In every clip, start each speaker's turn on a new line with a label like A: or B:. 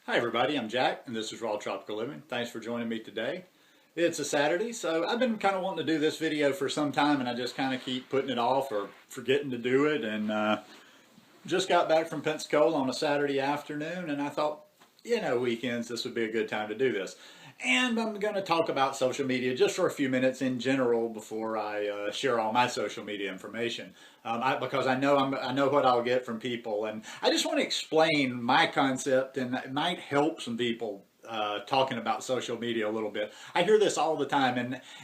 A: Hi everybody, I'm Jack and this is Raw Tropical Living. Thanks for joining me today. It's a Saturday, so I've been kind of wanting to do this video for some time and I just kind of keep putting it off or forgetting to do it, and just got back from Pensacola on a Saturday afternoon and I thought, weekends this would be a good time to do this. And I'm going to talk about social media just for a few minutes in general before I share all my social media information, because I know what I'll get from people, and I just want to explain my concept, and it might help some people talking about social media a little bit. I hear this all the time,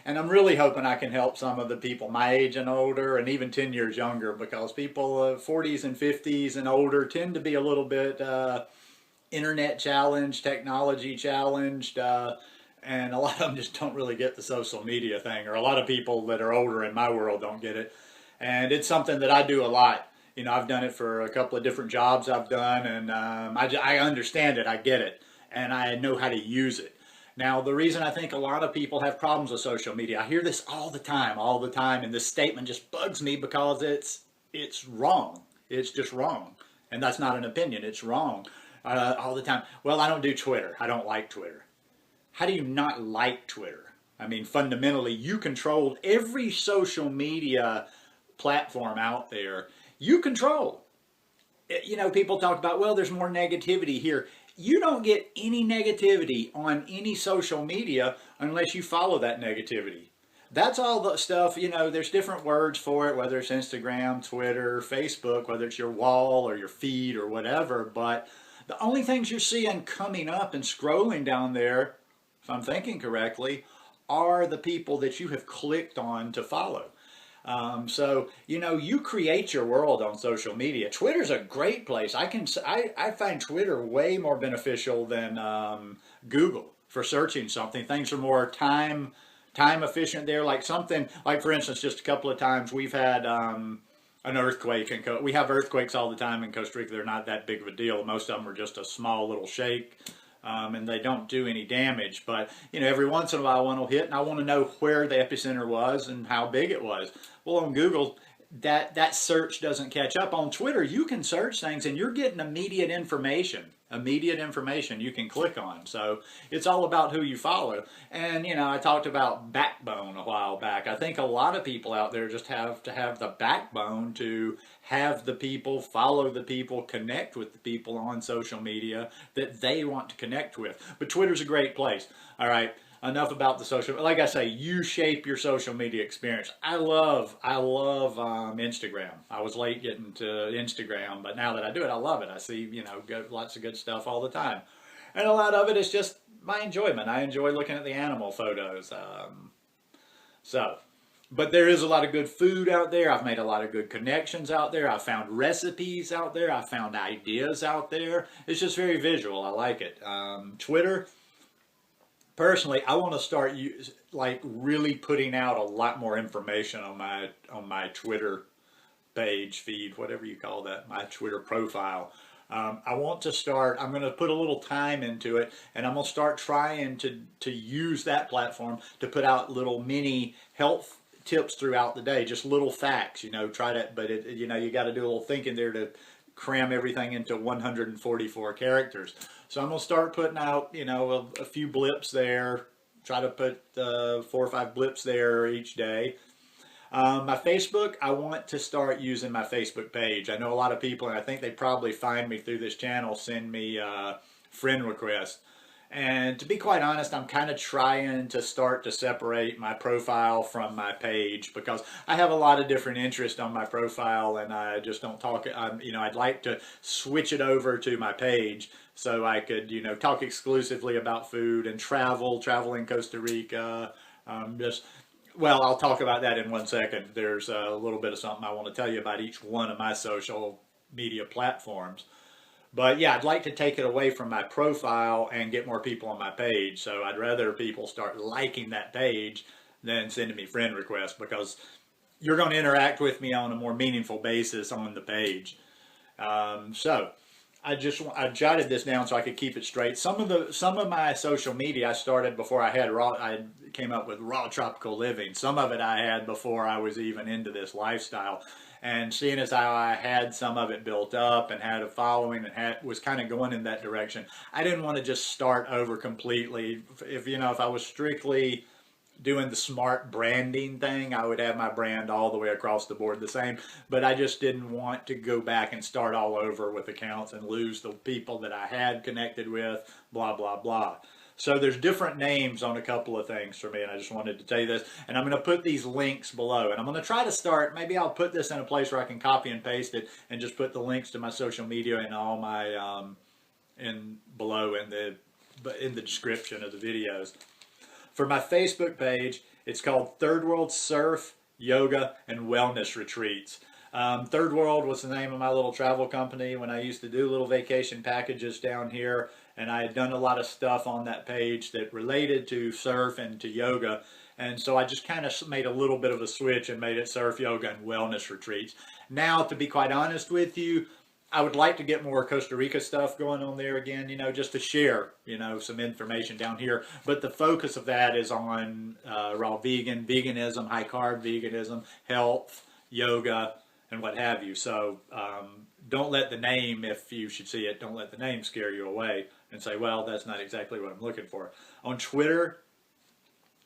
A: and I'm really hoping I can help some of the people my age and older, and even 10 years younger, because people 40s and 50s and older tend to be a little bit internet challenged, technology challenged, and a lot of them just don't really get the social media thing, or a lot of people that are older in my world don't get it. And it's something that I do a lot. I've done it for a couple of different jobs I've done, and I understand it, I get it, and I know how to use it. Now, the reason I think a lot of people have problems with social media, I hear this all the time, and this statement just bugs me because it's wrong. It's just wrong. And that's not an opinion, it's wrong. All the time. Well, I don't do Twitter. I don't like Twitter. How do you not like Twitter? I mean, fundamentally, you control every social media platform out there. You control. People talk about, well, there's more negativity here. You don't get any negativity on any social media unless you follow that negativity. That's all the stuff, there's different words for it, whether it's Instagram, Twitter, Facebook, whether it's your wall or your feed or whatever, but the only things you're seeing coming up and scrolling down there, if I'm thinking correctly, are the people that you have clicked on to follow. So you create your world on social media. Twitter's a great place. I find Twitter way more beneficial than Google for searching something. Things are more time efficient there. Like for instance, just a couple of times we've had an earthquake, and we have earthquakes all the time in Costa Rica. They're not that big of a deal. Most of them are just a small little shake, and they don't do any damage. But every once in a while one will hit, and I want to know where the epicenter was and how big it was. Well, on Google, that search doesn't catch up. On Twitter, you can search things, and you're getting immediate information. Immediate information you can click on. So it's all about who you follow. And I talked about backbone a while back. I think a lot of people out there just have to have the backbone to have the people follow the people, connect with the people on social media that they want to connect with. But Twitter's a great place. All right, enough about the social. Like I say, you shape your social media experience. I love Instagram. I was late getting to Instagram, but now that I do it, I love it. I see lots of good stuff all the time, and a lot of it is just my enjoyment. I enjoy looking at the animal photos. But there is a lot of good food out there. I've made a lot of good connections out there. I've found recipes out there. I've found ideas out there. It's just very visual. I like it. Twitter. Personally, I want to start really putting out a lot more information on my Twitter page, feed, whatever you call that, my Twitter profile. I want to start. I'm going to put a little time into it, and I'm going to start trying to use that platform to put out little mini health tips throughout the day, just little facts. Try to, but you got to do a little thinking there to cram everything into 144 characters. So I'm going to start putting out, a few blips there, try to put 4 or 5 blips there each day. My Facebook, I want to start using my Facebook page. I know a lot of people, and I think they probably find me through this channel, send me friend requests. And to be quite honest, I'm kind of trying to start to separate my profile from my page, because I have a lot of different interests on my profile, and I just don't talk. I'd like to switch it over to my page so I could, talk exclusively about food and travel in Costa Rica. Well, I'll talk about that in one second. There's a little bit of something I want to tell you about each one of my social media platforms. But yeah, I'd like to take it away from my profile and get more people on my page. So I'd rather people start liking that page than sending me friend requests, because you're going to interact with me on a more meaningful basis on the page. So I jotted this down so I could keep it straight. Some of my social media I started before I came up with Raw Tropical Living. Some of it I had before I was even into this lifestyle. And seeing as how I had some of it built up and had a following and was kind of going in that direction, I didn't want to just start over completely. If I was strictly doing the smart branding thing, I would have my brand all the way across the board the same. But I just didn't want to go back and start all over with accounts and lose the people that I had connected with, blah, blah, blah. So there's different names on a couple of things for me, and I just wanted to tell you this. And I'm going to put these links below, and I'm going to try to start, maybe I'll put this in a place where I can copy and paste it and just put the links to my social media and all my, below in the description of the videos. For my Facebook page, it's called Third World Surf, Yoga, and Wellness Retreats. Third World was the name of my little travel company when I used to do little vacation packages down here, and I had done a lot of stuff on that page that related to surf and to yoga, and so I just kind of made a little bit of a switch and made it Surf, Yoga, and Wellness Retreats. Now, to be quite honest with you, I would like to get more Costa Rica stuff going on there again, just to share, some information down here. But the focus of that is on raw veganism, high carb veganism, health, yoga, and what have you. So don't let the name, if you should see it, don't let the name scare you away and say, well, that's not exactly what I'm looking for. On Twitter,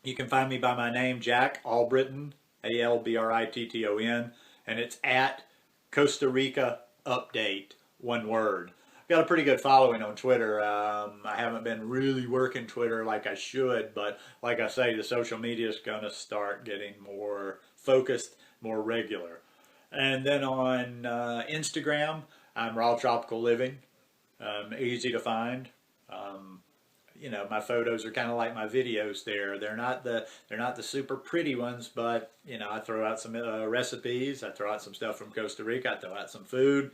A: you can find me by my name, Jack Albritton, Albritton, and it's at Costa Rica Update, one word. I've got a pretty good following on Twitter. I haven't been really working Twitter like I should, but like I say, the social media is going to start getting more focused, more regular. And then on Instagram, I'm Raw Tropical Living. Easy to find. My photos are kind of like my videos there. They're not the super pretty ones, but I throw out some recipes. I throw out some stuff from Costa Rica. I throw out some food,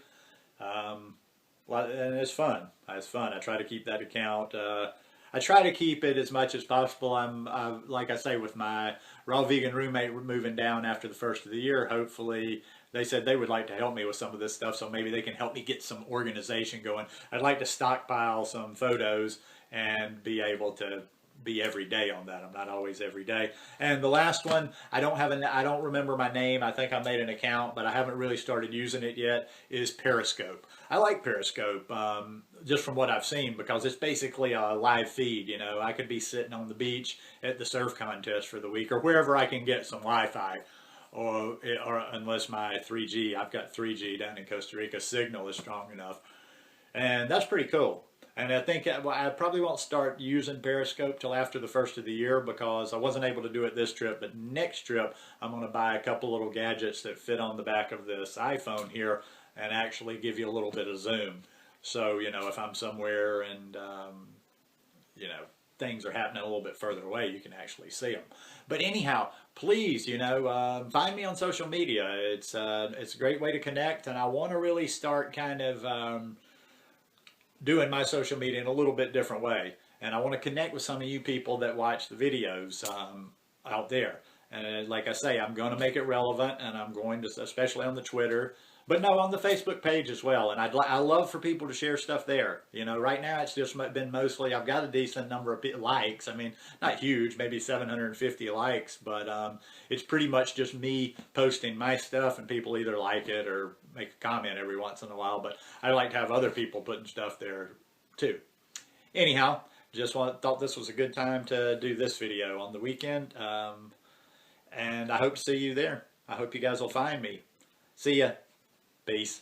A: and it's fun. It's fun. I try to keep that account. I try to keep it as much as possible. Like I say, with my raw vegan roommate moving down after the first of the year, hopefully. They said they would like to help me with some of this stuff, so maybe they can help me get some organization going. I'd like to stockpile some photos and be able to be every day on that. I'm not always every day. And the last one, I don't remember my name. I think I made an account, but I haven't really started using it yet, is Periscope. I like Periscope just from what I've seen, because it's basically a live feed. I could be sitting on the beach at the surf contest for the week or wherever I can get some Wi-Fi. Or unless my 3G, I've got 3G down in Costa Rica, signal is strong enough. And that's pretty cool. And I think I probably won't start using Periscope till after the first of the year, because I wasn't able to do it this trip. But next trip, I'm going to buy a couple little gadgets that fit on the back of this iPhone here and actually give you a little bit of zoom. So, if I'm somewhere and, things are happening a little bit further away, you can actually see them. But anyhow, please, find me on social media. It's a great way to connect, and I want to really start kind of doing my social media in a little bit different way. And I want to connect with some of you people that watch the videos out there. And like I say, I'm going to make it relevant, and I'm going to, especially on the Twitter, but no, on the Facebook page as well. And I love for people to share stuff there. Right now it's just been mostly, I've got a decent number of likes. I mean, not huge, maybe 750 likes, but it's pretty much just me posting my stuff, and people either like it or make a comment every once in a while. But I like to have other people putting stuff there too. Anyhow, just thought this was a good time to do this video on the weekend. And I hope to see you there. I hope you guys will find me. See ya. Peace.